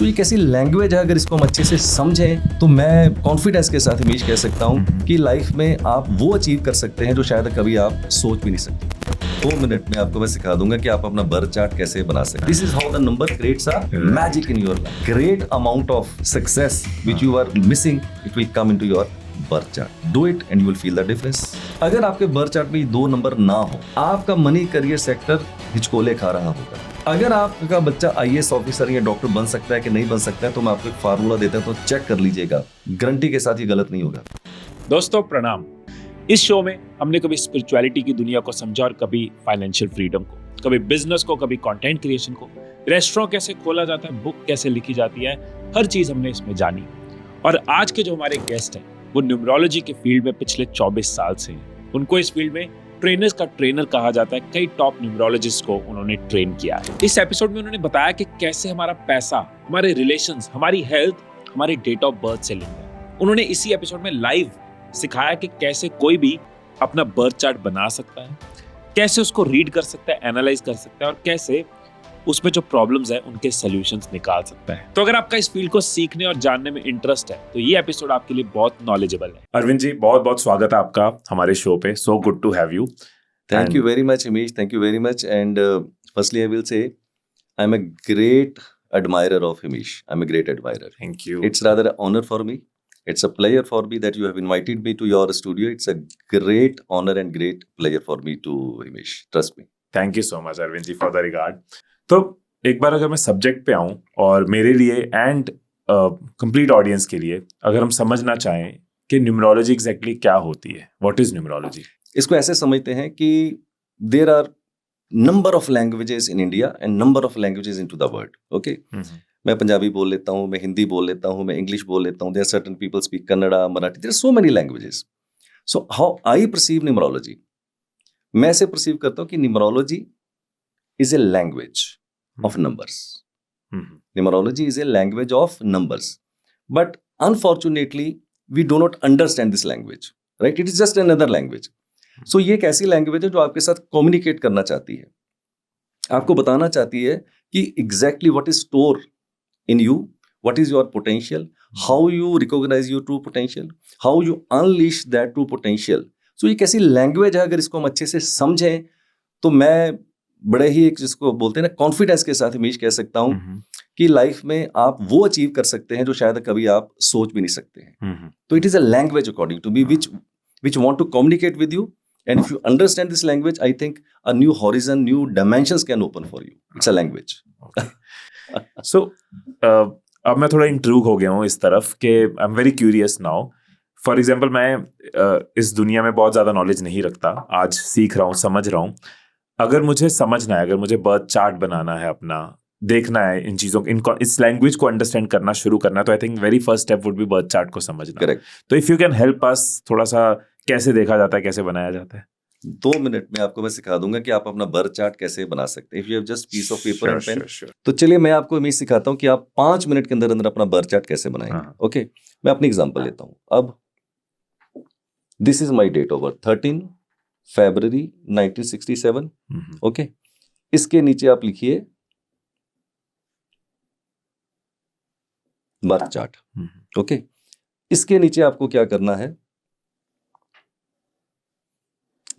सो ये कैसी लैंग्वेज है, अगर इसको हम अच्छे से समझें तो मैं कॉन्फिडेंस के साथ हमेश कह सकता हूँ कि लाइफ में आप वो अचीव कर सकते हैं जो शायद कभी आप सोच भी नहीं सकते। 2 मिनट में आपको मैं सिखा दूंगा कि आप अपना बर्थ चार्ट कैसे बना सकते हैं। This is how the number creates a magic in your life. Great amount of success which you are missing, it will come into your birth chart. Do it and you will feel the difference. अगर आपके birth chart में 2 number ना हो, आपका money career sector हिचकोले खा रहा होगा। अगर आपका बच्चा आईएएस ऑफिसर या डॉक्टर बन सकता है कि नहीं बन सकता है, तो मैं आपको एक फार्मूला देता हूं, तो चेक कर लीजिएगा, गारंटी के साथ ये गलत नहीं होगा। दोस्तों प्रणाम। इस शो में हमने कभी स्पिरिचुअलिटी की दुनिया को समझा और कभी फाइनेंशियल फ्रीडम को, कभी बिजनेस को, कभी कंटेंट क्रिएशन को, रेस्टोरेंट कैसे खोला जाता है, बुक कैसे लिखी जाती है, हर चीज हमने इसमें जानी। और आज के जो हमारे गेस्ट हैं वो न्यूमरोलॉजी के फील्ड में पिछले 24 साल से हैं। उनको इस फील्ड में ट्रेनर्स का ट्रेनर कहा जाता है। कई टॉप न्यूमरोलॉजिस्ट को उन्होंने ट्रेन किया है। इस एपिसोड में उन्होंने बताया कि कैसे हमारा पैसा, हमारे रिलेशंस, हमारी हेल्थ, हमारे डेट ऑफ बर्थ से लिंक है। उन्होंने इसी एपिसोड में लाइव सिखाया कि कैसे कोई भी अपना बर्थ चार्ट बना सकता है, कैसे उसको रीड कर सकता है, एनालाइज कर सकता है और कैसे उसमें जो प्रॉब्लम्स है उनके सॉल्यूशंस निकाल सकता है। तो अगर आपका इस फील्ड को सीखने और जानने में इंटरेस्ट है तो ये एपिसोड आपके लिए बहुत नॉलेजेबल है। अरविंद जी, बहुत बहुत स्वागत है आपका हमारे शो पे। So good to have you. Thank you very much, Hamish. Thank you very much. And firstly, I will say I'm a great admirer of Hamish. I'm a great admirer. Thank you. It's rather an honor for me. It's a pleasure for me that you have invited me to your studio. It's a great honor and great pleasure for me to, Hamish. Trust me. Thank you so much Arvind ji for the regard. तो एक बार अगर मैं subject पे आऊं और मेरे लिए and complete audience के लिए अगर हम समझना चाहें कि न्यूमरोलॉजी एग्जैक्टली क्या होती है, व्हाट इज न्यूमरोलॉजी? इसको ऐसे समझते हैं कि there are number of languages in India and number of languages into the world. Okay, मैं पंजाबी बोल लेता हूँ, मैं हिंदी बोल लेता हूँ, मैं इंग्लिश बोल लेता हूँ। There certain people speak Kannada, Marathi, there are so many languages. So how I perceive numerology, मैं ऐसे परसीव करता हूँ कि numerology is a language of numbers. Numerology is a language of numbers, but unfortunately we do not understand this language, right? It is just another language. So ये एक ऐसी language है जो आपके साथ communicate करना चाहती है, आपको बताना चाहती है कि exactly what is stored in you, what is your potential, how you recognize your true potential, how you unleash that true potential. So ये कैसी language है, अगर इसको हम अच्छे से समझें तो मैं बड़े ही एक जिसको बोलते हैं ना कॉन्फिडेंस के साथ हमेशा कह सकता हूं कि लाइफ में आप वो अचीव कर सकते हैं जो शायद कभी आप सोच भी नहीं सकते हैं। तो it is a language according to me which want to communicate with you, and if you understand this language, I think a new horizon, new dimensions can open for you. It's a language. So अब मैं थोड़ा इंट्रूग हो गया हूँ इस तरफ कि I am very curious now. For example, मैं इस दुनिया में बहुत ज्यादा नॉलेज नहीं रखता, आज सीख रहा हूँ, समझ रहा हूँ। अगर मुझे समझना है, अगर मुझे बर्थ चार्ट बनाना है, अपना देखना है, इन चीजों इस लैंग्वेज को अंडरस्टैंड करना शुरू करना है, तो I think very first step would be birth chart को समझना। करेक्ट। तो if you can help us थोड़ा सा, कैसे देखा जाता है, कैसे बनाया जाता है? 2 मिनट में आपको मैं सिखा दूंगा कि आप अपना बर्थ चार्ट कैसे बना सकते हैं। If you have just piece of paper and pen, तो चलिए मैं आपको हमेशा सिखाता हूँ कि आप 5 मिनट के अंदर अंदर अपना बर्थ चार्ट कैसे बनाएंगे। ओके, मैं अपनी एग्जांपल लेता हूँ। अब this is my date of birth 13 फरवरी 1967। ओके, इसके नीचे आप लिखिए बर्थ चार्ट। ओके, इसके नीचे आपको क्या करना है,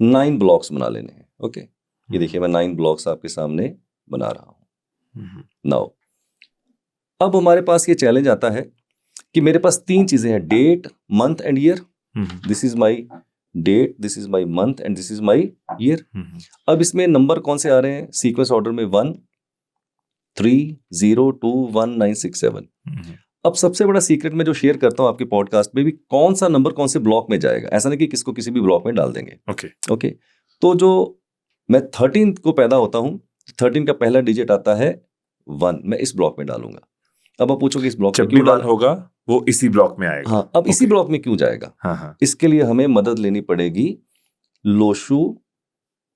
9 ब्लॉक्स बना लेने हैं। ओके, ये देखिए मैं 9 ब्लॉक्स आपके सामने बना रहा हूं। नाउ अब हमारे पास ये चैलेंज आता है कि मेरे पास 3 चीजें हैं, date, month and year. This is my date, this is my month and this is my year. अब इसमें नंबर कौन से आ रहे हैं सीक्वेंस ऑर्डर में? 1 3 0 2 1 9 6 7। अब सबसे बड़ा सीक्रेट मैं जो शेयर करता हूं आपके पॉडकास्ट में भी, कौन सा नंबर कौन से ब्लॉक में जाएगा, ऐसा नहीं कि किसको किसी भी ब्लॉक में डाल देंगे। ओके, तो जो मैं 13 को पैदा होता हूं, 13 का पहला डिजिट आता है 1, मैं इस ब्लॉक में डालूंगा। अब आप पूछोगे इस ब्लॉक में क्यों डाल होगा, वो इसी ब्लॉक में आएगा। हाँ, अब इसी ब्लॉक में क्यों जाएगा? हाँ। इसके लिए हमें मदद लेनी पड़ेगी लोशू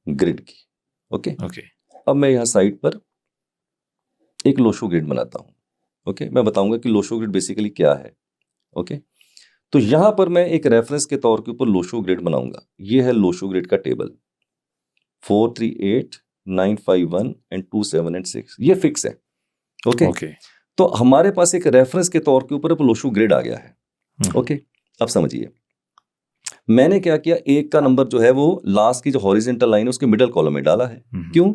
ग्रिड की। ओके, अब मैं यहाँ साइड पर एक लोशू ग्रिड बनाता हूँ। ओके, मैं बताऊंगा कि लोशो ग्रिड बेसिकली क्या है। ओके, तो यहां पर मैं एक रेफरेंस के तौर के ऊपर लोशो ग्रिड बनाऊंगा। ये है लोशो ग्रिड का टेबल, 4 3 8 9 5 1 एंड 2 7 एंड 6, ये फिक्स है। ओके, तो हमारे पास एक रेफरेंस के तौर के ऊपर अब लोशो ग्रिड आ गया है। ओके, अब समझिए मैंने क्या किया, एक का नंबर जो है वो लास्ट की जो हॉरिजेंटल लाइन है उसके मिडिल कॉलम में डाला है। क्यों?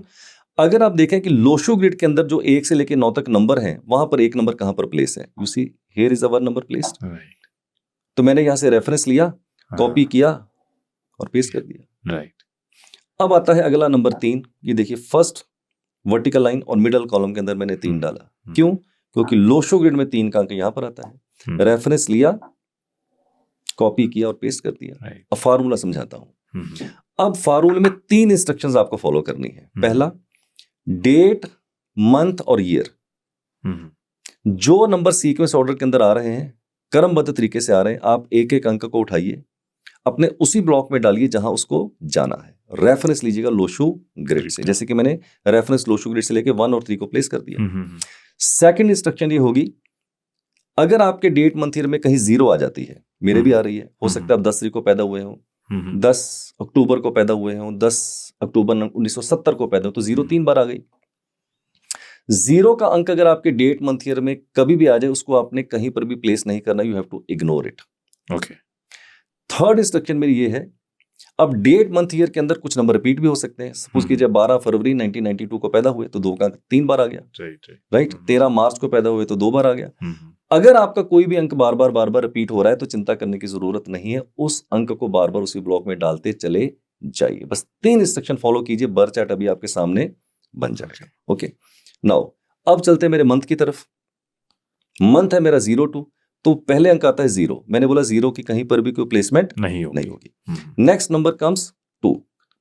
अगर आप देखें कि लोशो ग्रिड के अंदर जो 1 से लेकर 9 तक नंबर हैं, वहां पर एक नंबर कहां पर प्लेस है? You see here is our number placed. तो मैंने यहां से रेफरेंस लिया, कॉपी किया और पेस्ट कर दिया। राइट। अब आता है अगला नंबर 3। ये देखिए फर्स्ट वर्टिकल लाइन और मिडिल कॉलम के अंदर मैंने 3 डाला। क्यों? क्योंकि लोशो ग्रिड में 3 का अंक यहां पर आता है। रेफरेंस लिया, कॉपी किया और पेस्ट कर दिया। अब फार्मूला समझाता हूं। अब फार्मूले में 3 इंस्ट्रक्शंस आपको फॉलो करनी है। पहला, डेट, मंथ और ईयर। जो नंबर सीक्वेंस ऑर्डर के अंदर आ रहे हैं, क्रमबद्ध तरीके से आ रहे हैं, आप एक एक अंक को उठाइए, अपने उसी ब्लॉक में डालिए जहां उसको जाना है। रेफरेंस लीजिएगा लोशो ग्रिड से, जैसे कि मैंने रेफरेंस लोशो ग्रिड से लेके 1 और 3 को प्लेस कर दिया। सेकंड इंस्ट्रक्शन ये होगी, अगर आपके डेट मंथ ईयर में कहीं 0 आ जाती है, मेरे भी आ रही है, हो सकता है आप 10 तारीख को पैदा हुए हो, 10 अक्टूबर को पैदा हुए हो, 10 अक्टूबर 1970 को पैदा हो, तो 0 3 बार आ गई। 0 का अंक अगर आपके डेट मंथ ईयर में कभी भी आ जाए, उसको आपने कहीं पर भी प्लेस नहीं करना, you have to ignore it. Okay. Third instruction मेरी ये है, अब डेट मंथ ईयर के अंदर कुछ नंबर रिपीट भी हो सकते हैं। सपोज कीजिए 12 फरवरी 1992 को पैदा हुए तो 2 का 3 बार आ गया। राइट। 13 मार्च को पैदा हुए तो 2 बार आ गया। अगर आपका कोई भी अंक बार बार रिपीट हो रहा है तो चिंता करने की जरूरत नहीं है, उस अंक को बार बार उसी ब्लॉक में डालते चले जाइए। बस 3 इंस्ट्रक्शन फॉलो कीजिए, बर चार्ट अभी आपके सामने बन जाएगा। ओके, नाउ अब चलते हैं मेरे मंथ की तरफ। मंथ है मेरा 02, तो पहले अंक आता है 0। मैंने बोला 0 की कहीं पर भी कोई प्लेसमेंट नहीं होगी। नेक्स्ट नंबर कम्स 2,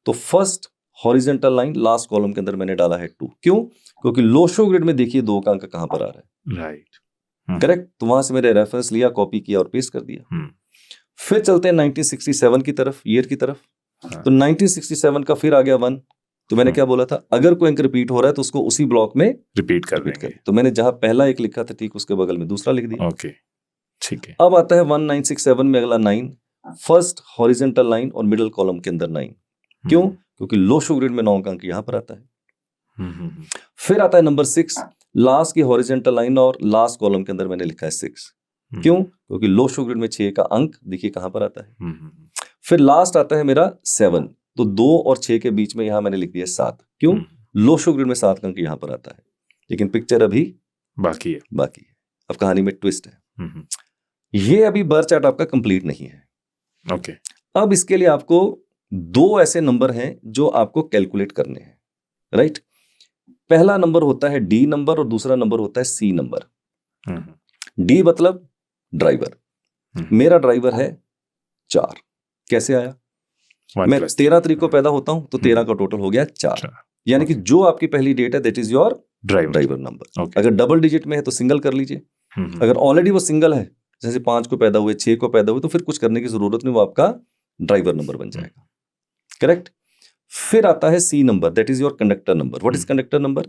तो first horizontal line last column के अंदर मैंने डाला है 2। क्यों? क्योंकि लोशो ग्रिड में देखिए 2 का अंक कहां पर आ रहा है। Right, correct. तो वहां से मैंने रेफरेंस लिया, कॉपी किया और पेस्ट कर दिया। फिर चलते हैं 1967 की तरफ, ईयर की तरफ। तो 1967 का फिर आ गया 1। तो मैंने क्या बोला था, अगर कोई अंक रिपीट हो रहा है तो उसको उसी ब्लॉक में रिपीट कर। तो मैंने जहां पहला एक लिखा था, ठीक उसके बगल में दूसरा लिख दिया। ओके, ठीक है। अब आता है 1967 में अगला 9, फर्स्ट हॉरिजेंटल लाइन और मिडिल कॉलम के अंदर 9। क्यों? क्योंकि लोशो ग्रिड में 9 का अंक यहां पर आता है। फिर आता है नंबर 6, लास्ट की हॉरिजेंटल लाइन और लास्ट कॉलम के अंदर मैंने लिखा है 6। क्यों? क्योंकि लोशो ग्रिड में 6 का अंक देखिए कहां पर आता है। फिर लास्ट आता है मेरा 7, तो 2 और 6 के बीच में यहां मैंने लिख दिया 7। क्यों? लोशो ग्रिड में 7 का अंक यहां पर आता है, लेकिन पिक्चर अभी बाकी है। अब कहानी में ट्विस्ट है। ये अभी बर चार्ट आपका कंप्लीट नहीं है। ओके। अब इसके लिए आपको 2 ऐसे नंबर हैं जो आपको कैलकुलेट करने हैं। राइट। पहला नंबर होता है डी नंबर और दूसरा नंबर होता है सी नंबर। डी मतलब ड्राइवर। मेरा ड्राइवर है 4। कैसे आया? मैं 13 तारीख को पैदा होता हूं तो 13 का टोटल हो गया 4। यानी कि जो आपकी पहली डेट है that is your driver number. अगर डबल डिजिट में है तो सिंगल कर लीजिए। अगर ऑलरेडी वो सिंगल है, जैसे 5 को पैदा हुए, 6 को पैदा हुए, तो फिर कुछ करने की जरूरत नहीं, वो आपका ड्राइवर नंबर बन जाएगा। करेक्ट। फिर आता है C number, that is your conductor number. What is conductor number?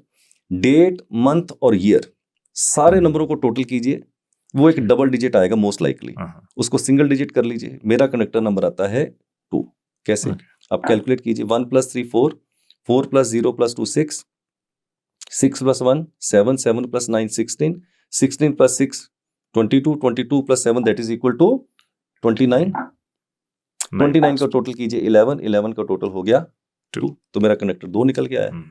Date, month और ईयर सारे नंबरों को टोटल कीजिए, वो एक डबल डिजिट आएगा मोस्ट लाइकली, उसको सिंगल डिजिट कर लीजिए। मेरा कंडक्टर नंबर आता है 2। कैसे? आप कैलकुलेट कीजिए। 1 + 3 4, 4 + 0 + 2 6, 6 + 1 7, 7 + 9 16, 16 + 6 22, 22 + 7 दैट इज इक्वल टू 29। 29 का टोटल कीजिए 11, 11 का टोटल हो गया 2। तो मेरा कंडक्टर 2 निकल के आया।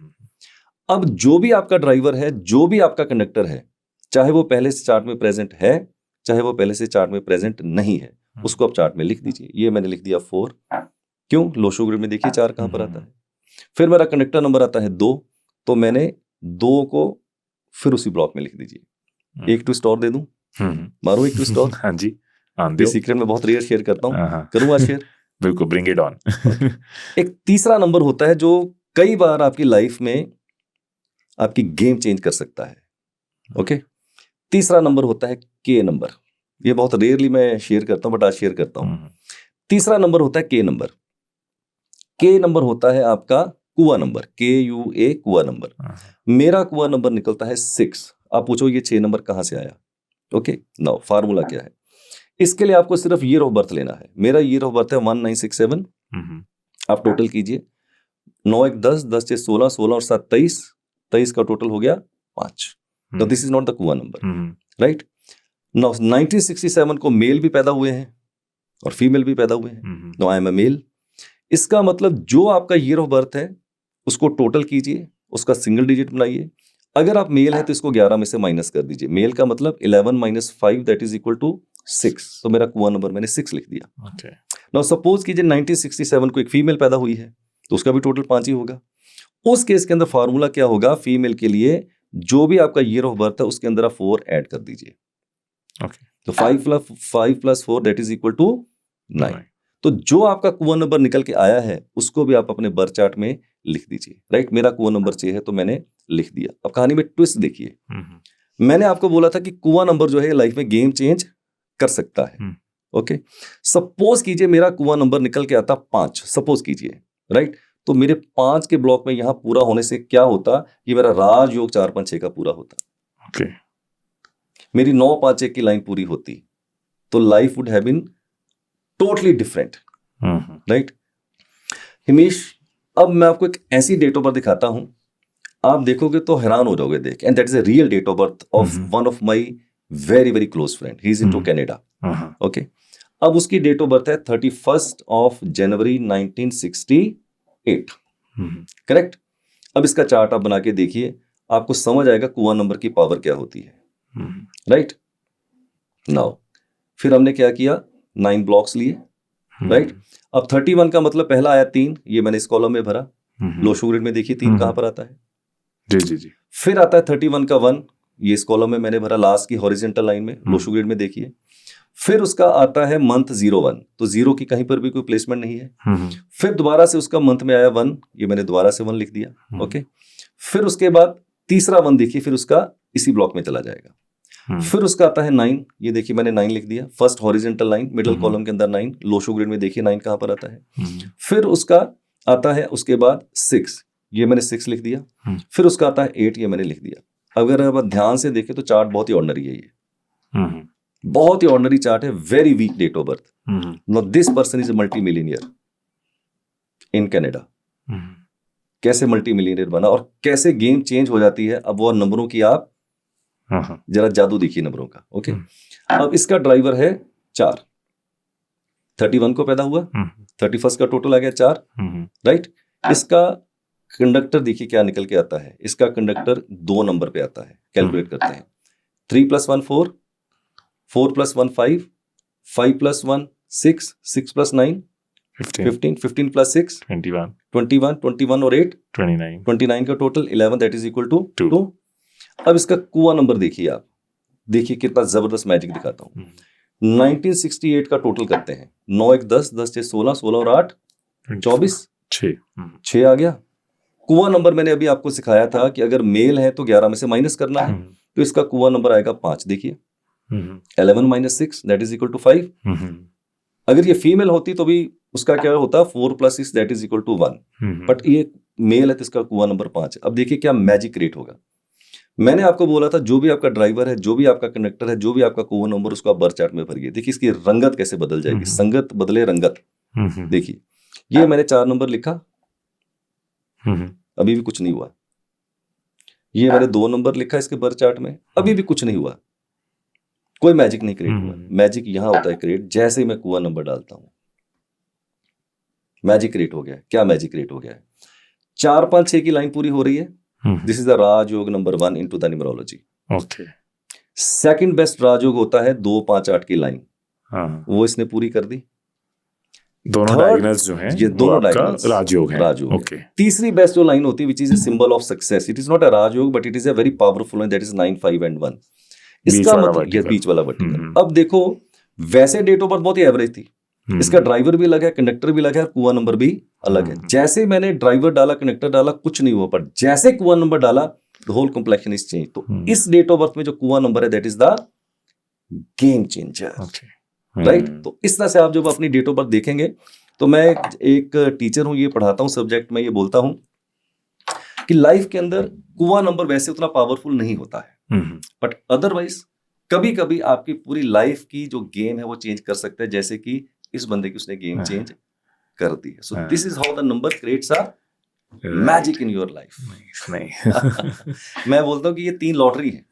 अब जो भी आपका ड्राइवर है, जो भी आपका कंडक्टर है, चाहे वो पहले से चार्ट में प्रेजेंट है, चाहे वो पहले से चार्ट में प्रेजेंट नहीं है, उसको आप चार्ट में लिख दीजिए। ये मैंने लिख दिया 4। क्यों? लोशो ग्रिड में देखिए 4 कहां पर आता है। फिर मेरा कंडक्टर नंबर आता है 2, तो मैंने 2 को फिर उसी ब्लॉक में लिख दीजिए। एक ट्विस्ट और दे दूं? मारो एक ट्विस्ट और। हाँ जी, ये सीक्रेट में बहुत रेयर शेयर करता हूं, करूंगा शेयर? बिल्कुल, ब्रिंग इट ऑन। एक तीसरा नंबर होता है जो कई बार आपकी लाइफ में आपकी गेम चेंज कर सकता है। ओके। तीसरा नंबर होता है के नंबर। ये बहुत रेयरली मैं शेयर करता हूं, बट आज शेयर करता हूं। तीसरा नंबर होता है के नंबर। के नंबर होता है आपका कुआ नंबर, KUA कुआ नंबर। मेरा कुआ नंबर निकलता है 6। आप पूछो ये 6 नंबर कहां से आया? ओके, नाउ फार्मूला क्या है? इसके लिए आपको सिर्फ ईयर ऑफ बर्थ लेना है। मेरा ईयर ऑफ बर्थ है 1967। आप टोटल कीजिए, 9 1 10, 10 6 16, 16 और 7 23, 23 का टोटल हो गया 5। Now this is not the कुआ नंबर, राइट? नाउ 1967 को मेल भी पैदा हुए हैं और फीमेल भी पैदा हुए हैं. Now I am a male. इसका मतलब जो आपका ईयर ऑफ बर्थ है उसको टोटल कीजिए, उसका सिंगल डिजिट बनाइए. अगर आप मेल है तो इसको 11 में से माइनस कर दीजिए. मेल का मतलब 11 - 5 दैट इज इक्वल टू 6. तो मेरा कुआ नंबर मैंने 6 लिख दिया. नाउ सपोज कीजिए 1967 को एक फीमेल पैदा हुई है तो उसका भी टोटल 5 ही होगा. उस केस के अंदर फॉर्मूला क्या होगा? फीमेल के लिए जो भी आपका ईयर ऑफ बर्थ है उसके अंदर आप 4 ऐड कर दीजिए. तो 5 + 4 दैट इज इक्वल टू 9. तो जो आपका कुआ नंबर निकल के आया है उसको भी आप अपने बर्थ चार्ट में लिख दीजिए, राइट? मेरा कुआ नंबर 6 है तो मैंने लिख दिया. अब कहानी में ट्विस्ट देखिए. मैंने आपको बोला था कि कुआ नंबर जो है लाइफ में गेम चेंज कर सकता है. ओके, सपोज कीजिए मेरा कुआ नंबर निकल के आता 5, सपोज कीजिए, राइट? तो मेरे 5 के ब्लॉक में यहां पूरा होने से क्या होता? ये मेरा राजयोग 4 5 6 का पूरा होता. मेरी 9 5 1 की लाइन पूरी होती तो life would have been totally different, right? Himesh, अब मैं आपको एक ऐसी डेट ऑफ बर्थ दिखाता हूं, आप देखोगे तो हैरान हो जाओगे देख. And that is a real date of birth of one of my very very close friend. He is into Canada. Okay, अब उसकी डेट ऑफ बर्थ है 31 जनवरी 1968. करेक्ट? अब इसका चार्ट आप बना के देखिए, आपको समझ आएगा कुआ नंबर की पावर क्या होती है, राइट? नाउ फिर हमने क्या किया? 9 ब्लॉक्स लिए, राइट? अब 31 का मतलब पहला आया 3, ये मैंने इस कॉलम में भरा. लोशो ग्रिड में देखिए 3 कहां पर आता है. जी. फिर आता है 31 का 1, ये इस कॉलम में मैंने भरा लास्ट की हॉरिजॉन्टल लाइन में. लोशो ग्रिड में देखिए. फिर उसका आता है मंथ 01, तो 0 की कहीं पर भी कोई प्लेसमेंट नहीं है. फिर दोबारा से उसका मंथ में आया 1, ये मैंने दोबारा से 1 लिख दिया. ओके, फिर उसके बाद तीसरा 1 देखिए, फिर उसका इसी ब्लॉक में चला जाएगा. फिर उसका आता है 9, ये देखिए मैंने 9 लिख दिया. First horizontal line, middle column के अंदर 9. लोशो ग्रिड में देखिए 9 कहां पर आता है. फिर उसका आता है उसके बाद 6, ये मैंने 6 लिख दिया. फिर उसका आता है 8, ये मैंने लिख दिया. अगर आप ध्यान से देखें तो चार्ट बहुत ही ऑर्डिनरी है. ये बहुत ही ऑर्डिनरी चार्ट है. Very weak date of birth. Now this person is a multi millionaire in Canada. कैसे मल्टी मिलियनियर बना और कैसे गेम चेंज हो जाती है. अब वो नंबरों की आप जरा जादू देखिए नंबरों का. ओके, अब इसका ड्राइवर है 4. 31 को पैदा हुआ, 31 का टोटल आ गया 4, राइट? इसका कंडक्टर देखिए क्या निकल के आता है. इसका कंडक्टर 2 नंबर पे आता है. कैलकुलेट करते हैं. 3 + 1 4, 4 + 1 5, 5 + 1 6, 6 + 9 15, 15 + 6 21, 21, 21 और 8 29, 29 का total 11 that is equal to 2. अब इसका कुआ नंबर देखिए आप. देखिए कितना जबरदस्त मैजिक दिखाता हूं. 1968 का टोटल करते हैं. 9 1 10, 10 6 16, 16 और 8 24, 6 आ गया. कुआ नंबर मैंने अभी आपको सिखाया था कि अगर मेल है तो 11 में से माइनस करना है. तो इसका कुआ नंबर आएगा 5. देखिए 11 - 6 दैट इज इक्वल टू 5. अगर ये फीमेल होती तो भी उसका क्या होता? 4 + 6 that is equal to 1. But ये मेल है तो इसका कुआ नंबर 5 है. अब देखिए क्या मैजिक क्रिएट होगा. मैंने आपको बोला था जो भी आपका ड्राइवर है, जो भी आपका कंडक्टर है, जो भी आपका कुआ नंबर, उसको आप बर्थ चार्ट में भरिए. देखिए इसकी रंगत कैसे बदल जाएगी. संगत बदले रंगत. देखिए ये मैंने 4 नंबर लिखा, अभी भी कुछ नहीं हुआ. ये मैंने 2 नंबर लिखा इसके बर्थ चार्ट में, अभी भी कुछ नहीं हुआ. कोई मैजिक नहीं क्रिएट हुआ. मैजिक यहां होता है क्रिएट जैसे ही मैं कुआ नंबर डालता हूं. मैजिक क्रिएट हो गया. क्या मैजिक क्रिएट हो गया है? 4 5 6 की लाइन पूरी हो रही है. This is the Rajyog number 1 into the numerology. Okay, second best Rajyog होता है 2 5 8 की लाइन. वो इसने पूरी कर दी. दोनों डायगोनल्स जो हैं ये दोनों डायगोनल्स राजयोग हैं. राजयोग. ओके, तीसरी बेस्ट जो लाइन होती है which is a symbol of success. It is not a राजयोग but it is a very powerful line that is 9 5 and 1. इसका मतलब ये बीच वाला वर्टिकल. अब देखो वैसे डेट ऑफ बर्थ बहुत ही एवरेज थी. इसका ड्राइवर भी अलग है, कंडक्टर भी अलग है, कुआ नंबर भी अलग है. जैसे मैंने ड्राइवर डाला, कंडक्टर डाला, कुछ नहीं हुआ. पर जैसे कुआ नंबर डाला the whole complexion is change. तो इस डेट ऑफ बर्थ में जो कुआ नंबर है that is the game changer, right? तो इस तरह से आप जब अपनी डेट ऑफ बर्थ देखेंगे तो मैं एक टीचर हूं, ये पढ़ाता हूं सब्जेक्ट में, ये बोलता हूं कि लाइफ के अंदर कुआ नंबर वैसे उतना पावरफुल नहीं होता है, बट अदरवाइज कभी कभी आपकी पूरी लाइफ की जो गेम है वो चेंज कर सकता है. जैसे कि इस बंदे की उसने गेम चेंज कर दी है. So this is how the number creates a magic in your life. नहीं मैं बोलता हूँ कि ये 3 लॉटरी है,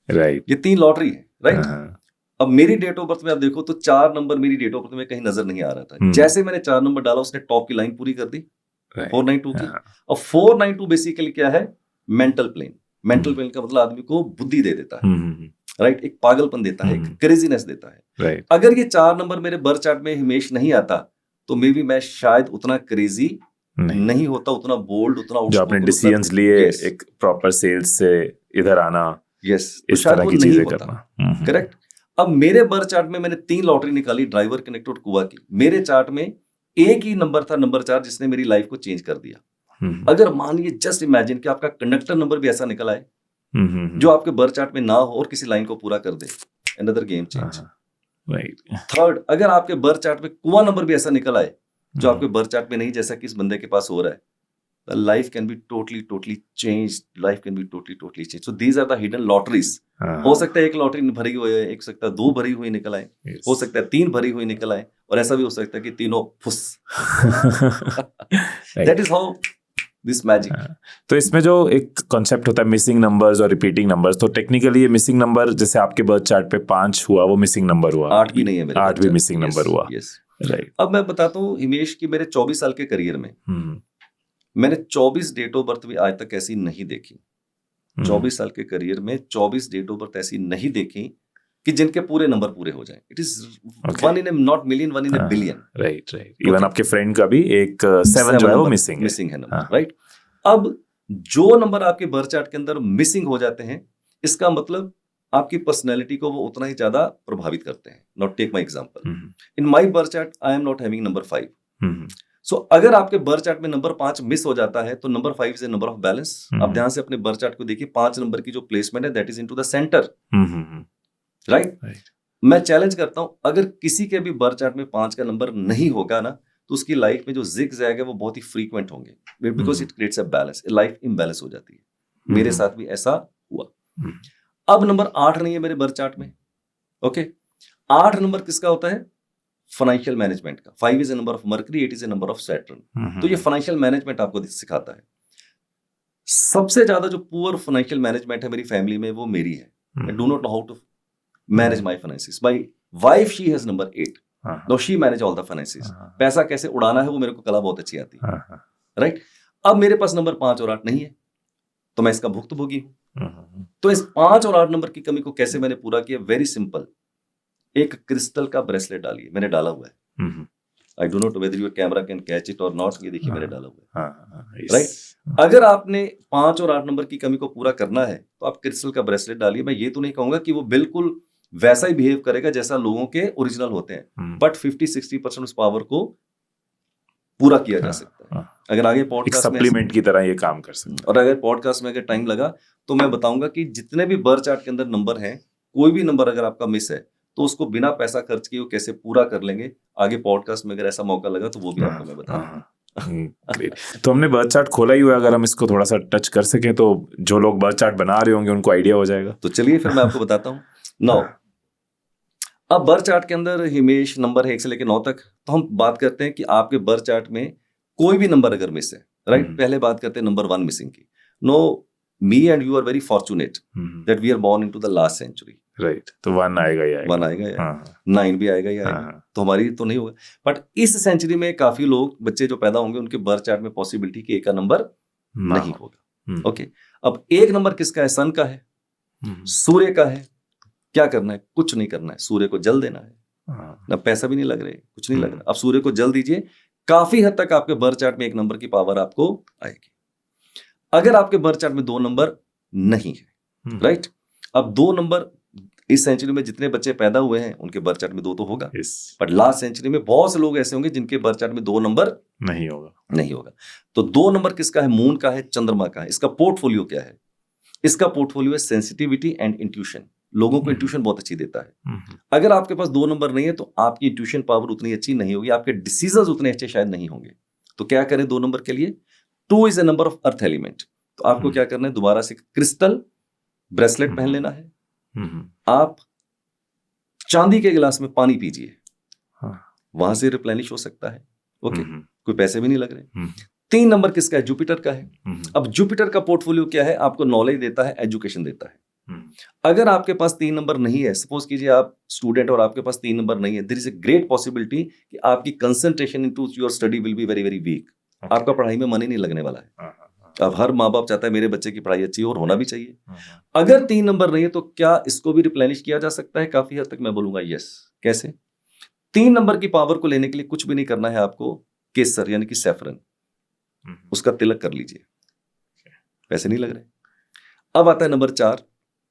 राइट। ये 3 लॉटरी है, राइट। अब मेरी डेट ऑफ बर्थ में आप देखो तो 4 नंबर मेरी डेट ऑफ बर्थ में कहीं नजर नहीं आ रहा था। जैसे मैंने 4 नंबर डाला उसने टॉप की लाइन पूरी कर दी 492 की। और 492 बेसिकली क्या है? Mental plane. मेंटल प्लेन का मतलब आदमी को बुद्धि दे देता है, राइट, एक पागलपन देता है, एक क्रेजीनेस देता है, राइट। अगर ये 4 नंबर मेरे बर्थ चार्ट में हिमेश नहीं आता तो मे बी मैं शायद उतना क्रेजी नहीं होता, उतना बोल्ड, उतना जो आपने डिसीजंस लिए एक प्रॉपर सेल्स से इधर आना, इस तरह की चीजें करना, करेक्ट। अब मेरे बर्थ चार्ट में मैंने 3 लॉटरी निकाली, ड्राइवर, कनेक्ट और कुआ की। मेरे चार्ट में एक ही नंबर था, नंबर 4, जिसने मेरी लाइफ को चेंज कर दिया। अगर मान लीजिए, जस्ट इमेजिन कि आपका कंडक्टर नंबर भी ऐसा निकल आए जो आपके बर्थ चार्ट में ना हो और किसी लाइन को पूरा कर दे, another game change, right. Third, अगर आपके बर्थ चार्ट में कुआ नंबर भी ऐसा निकल आए जो आपके बर्थ चार्ट में नहीं, जैसा कि इस बंदे के पास हो रहा है, life can be totally change, life can be totally change. So these are the hidden lotteries. हो सकता है 1 लॉटरी भरी हुई है, एक सकता है 2 भरी हुई निकल आए, हो सकता है 3 भरी हुई निकल आए, और ऐसा भी हो सकता है कि तीनों फुस। That is how this magic. तो इसमें जो एक कॉन्सेप्ट होता है मिसिंग नंबर्स और रिपीटिंग नंबर्स, तो टेक्निकली ये मिसिंग नंबर, जैसे आपके बर्थ चार्ट पे 5 हुआ, वो मिसिंग नंबर हुआ। 8 भी नहीं है मेरे, 8 भी मिसिंग नंबर हुआ, राइट। अब मैं बताता हूँ हिमेश की मेरे 24 साल के करियर में मैंने 24 डेट ऑफ बर्थ भी आज तक ऐसी नहीं देखी। 24 साल के करियर में 24 डेट ऑफ बर्थ ऐसी नहीं देखी कि जिनके पूरे नंबर पूरे हो जाएं। It is 1 in a not million, 1 in a billion। Right. Even आपके फ्रेंड का भी एक 7 जो है वो मिसिंग है नंबर, राइट। अब जो नंबर आपके बर्थ चार्ट के अंदर मिसिंग हो जाते हैं, इसका मतलब आपकी पर्सनैलिटी को वो उतना ही ज्यादा प्रभावित करते हैं। Not take my example, in my birth chart I am not having number 5। So अगर आपके बर्थ चार्ट में नंबर 5 मिस हो जाता है तो number 5 is a number of balance. आप ध्यान से अपने बर्थ चार्ट को देखिए, 5 नंबर की जो प्लेसमेंट है that is into the centre, right. मैं चैलेंज करता हूं, अगर किसी के भी बर्थ चार्ट में 5 का नंबर नहीं होगा ना, तो उसकी लाइफ में जो जिग-जैग है वो बहुत ही फ्रीक्वेंट होंगे, because it creates a balance. Life imbalance हो जाती है। मेरे साथ भी ऐसा हुआ। अब नंबर 8 नहीं है मेरे बर्थ चार्ट में, ओके। 8 नंबर किसका होता है? फाइनेंशियल मैनेजमेंट का। 5 is a number of mercury, 8 is a number of Saturn. तो ये फाइनेंशियल मैनेजमेंट आपको सिखाता है। सबसे ज्यादा जो पुअर फाइनेंशियल मैनेजमेंट है मेरी फैमिली में, वो मेरी है। I do not know how to manage my finances. My wife, she has number 8, no she manage all the finances. पैसा कैसे उड़ाना है वो मेरे को कला बहुत अच्छी आती है, राइट। अब मेरे पास नंबर 5 और 8 नहीं है, तो मैं इसका भुक्तभोगी हूं। तो इस 5 और 8 नंबर की कमी को कैसे मैंने पूरा किया? वेरी सिंपल, एक क्रिस्टल का ब्रेसलेट डालिए। मैंने डाला हुआ है, I do not whether your camera can catch it और नॉट। ये देखिए मैंने डाला हुआ है, राइट। अगर आपने 5 और 8 नंबर की कमी को पूरा करना है तो आप क्रिस्टल का ब्रेसलेट डालिए। मैं ये तो नहीं कहूंगा कि वो बिल्कुल वैसा ही बिहेव करेगा जैसा लोगों के ओरिजिनल होते हैं, बट 50-60% उस पावर को पूरा किया जा सकता है। अगर आगे पॉडकास्ट में सप्लीमेंट की तरह ये काम कर सकते हैं। और अगर पॉडकास्ट में अगर टाइम लगा तो मैं बताऊंगा कि जितने भी बर्थ चार्ट के अंदर नंबर हैं, कोई भी नंबर अगर आपका मिस है तो उसको बिना पैसा खर्च किए कैसे पूरा कर लेंगे। आगे पॉडकास्ट में अगर ऐसा मौका लगा तो वो भी आपको मैं बताऊंगा। तो हमने बर्थ चार्ट खोला ही हुआ है, अगर हम इसको थोड़ा सा टच कर सकें तो जो लोग बर्थ चार्ट बना रहे होंगे उनको आइडिया हो जाएगा। तो चलिए फिर मैं आपको बताता हूँ। 9, अब बर्थ चार्ट के अंदर हिमेश नंबर है 1 से लेकर 9 तक। तो हम बात करते हैं कि आपके बर्थ चार्ट में कोई भी नंबर अगर मिस है, राइट। पहले बात करते हैं नंबर 1 मिसिंग की। No, me and you are very fortunate that we are born into the last century, right. तो 1 आएगा ही आएगा, 1 आएगा या 9 भी आएगा या आएगा। तो हमारी तो नहीं होगा, बट इस सेंचुरी में काफी लोग, बच्चे जो पैदा होंगे, उनके बर्थ चार्ट में पॉसिबिलिटी कि 1 का नंबर नहीं होगा, ओके। अब 1 नंबर किसका है? सन का है, सूर्य का है। क्या करना है? कुछ नहीं करना है, सूर्य को जल देना है। ना पैसा भी नहीं लग रहा है, कुछ नहीं लग रहा। अब सूर्य को जल दीजिए, काफी हद तक आपके बर्थ चार्ट में 1 नंबर की पावर आपको आएगी। अगर आपके बर्थ चार्ट में 2 नंबर नहीं है, राइट। अब 2 नंबर इस सेंचुरी में जितने बच्चे पैदा हुए हैं उनके बर्थ चार्ट में 2 तो होगा, बट लास्ट सेंचुरी में बहुत से लोग ऐसे होंगे जिनके बर्थ चार्ट में 2 नंबर नहीं होगा। तो 2 नंबर किसका है? मून का है, चंद्रमा का है। इसका पोर्टफोलियो क्या है? इसका पोर्टफोलियो है सेंसिटिविटी एंड इंट्यूशन। लोगों को इंट्यूशन बहुत अच्छी देता है। अगर आपके पास 2 नंबर नहीं है तो आपकी इंट्यूशन पावर उतनी अच्छी नहीं होगी, आपके डिसीजंस उतने अच्छे शायद नहीं होंगे। तो क्या करें 2 नंबर के लिए? 2 is a number of earth element. तो आपको क्या करना है? दोबारा से क्रिस्टल ब्रेसलेट पहन लेना है। आप चांदी के गिलास में पानी पीजिए, वहां से रिप्लेनिश हो सकता है, ओके। कोई पैसे भी नहीं लग रहे। 3 नंबर किसका है? जुपिटर का है। हम्म, अब जुपिटर का पोर्टफोलियो क्या है? आपको नॉलेज देता है, एजुकेशन देता है। हम्म, अगर आपके पास 3 नंबर नहीं है, सपोज कीजिए आप स्टूडेंट और आपके पास 3 नंबर नहीं है, there is a great possibility कि आपकी concentration into your study will be very very weak. okay, आपका पढ़ाई में मन ही नहीं लगने वाला है। हाँ, हाँ, हाँ, अब हर माँ बाप चाहता है मेरे बच्चे की पढ़ाई अच्छी हो और होना भी चाहिए। हाँ, हाँ, अगर 3 नंबर नहीं है तो क्या इसको भी रिप्लेनिश किया जा सकता है? काफी हद तक मैं बोलूंगा यस। कैसे? 3 नंबर की पावर को लेने के लिए कुछ भी नहीं करना है आपको। केसर यानी कि सैफरन, उसका तिलक कर लीजिए, पैसे नहीं लग रहे। अब आता है नंबर 4,